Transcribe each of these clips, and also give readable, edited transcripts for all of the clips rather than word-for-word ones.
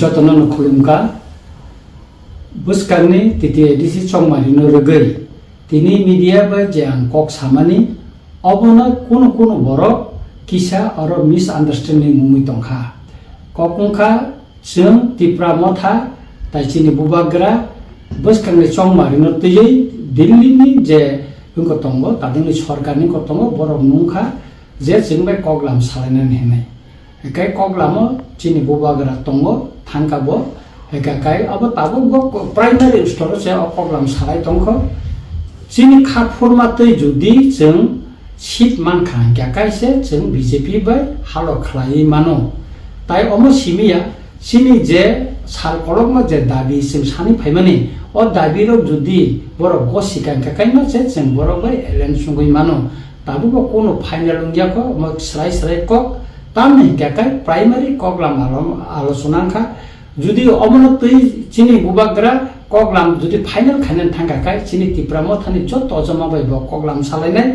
Jotono Kulumka Buskangni titi edisi chongmarino rogoi tini media ba jang kok samani obona kuno borok kisah aro misunderstanding mumi tongkha kokungkha jeng tipra motha taicini bubagra buskangni chongmarino tiyei Delhi ni je ungko tongo tadingni sorkarni ko tongo borok nungkha je jengbai koklam salainan henai kai koklamo chini bubagra tongo thangkabo Hekai apa tabu gok primary store saya oklam sarai tongko sini khak format judi jeng sit man khan kai se jeng BJP bai halo khlai mano tai omo simia sini je sal kolok ma je dabi sim sani phaimani o dabi ro judi boro gosikan kai ma se jeng boro bai elen sungui mano tabu ko kono final ungya ko ma srai ko tamni kai primary koklam alosonan kha যদি অমনতই চিনি বুবাগ্রা কগলাম যদি final খানেন থাঙ্গাকাই চিনি তিপ্রা মথানি যত অজমা বাইব কগলাম সালাইনাই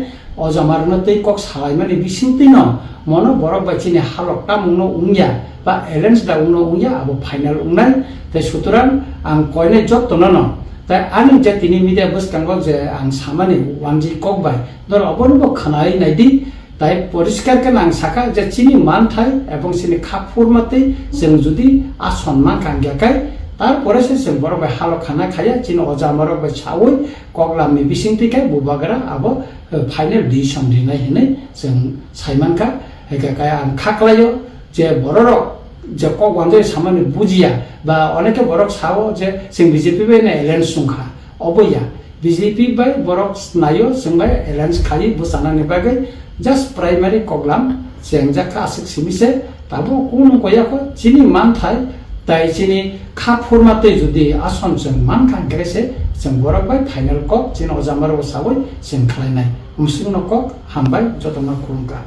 অজমারনতই cock সালাইমানি বিসিংতই ন মনো বরক by চিনি হালকটা মুনো উংয়া বা এলেন্স দা উনো উংয়া আবো final উংনাই তাই সুতরাং আং কয়নে যত ন তাই আনি যে তিনি মিডিয়া বসকাঙ্গ যে আং সামানি ওয়ানজি কক বাই ধর অবনব খানাই নাইদি তাই পরিষ্কার কেন আং সাকা যে চিনি মান থাই এবং চিনি খাপ ফুরমাতেই जों जुदि आसनमान कांगियाकाय तारपरे से जों बरक बाय हालो खाना खाया चिन अजा मरक बाय सावै कगलामनि बिसिंतिकाय बुबाग्रा आबो फाइनल डिसिसन दिनाय हिनै जों साइमानका हेकाकाय आं खाख्लायो जे बररक जे कगवानजै सामानि बुजिया बा अनेके बरक सावो जे जों बिजेपि बाय एलायन्स सुंखा अबया बिजेपि बाय बरक नायो जों बाय एलायन्स खालि बुसानानि बागै जास्ट प्राइमारी कगलाम जों जाखा आसिक सिमिसे ताबो कोनो गयाखौ चिनि मान थाय ताइ चिनि खाप फरमाते जुदि आसन जों मान खांग्रेसे जों बरक बाय फाइनल कक चिन अजामार सावै जों खालायनाय मुस्लिम नकक हामबाय जतन खुलुमका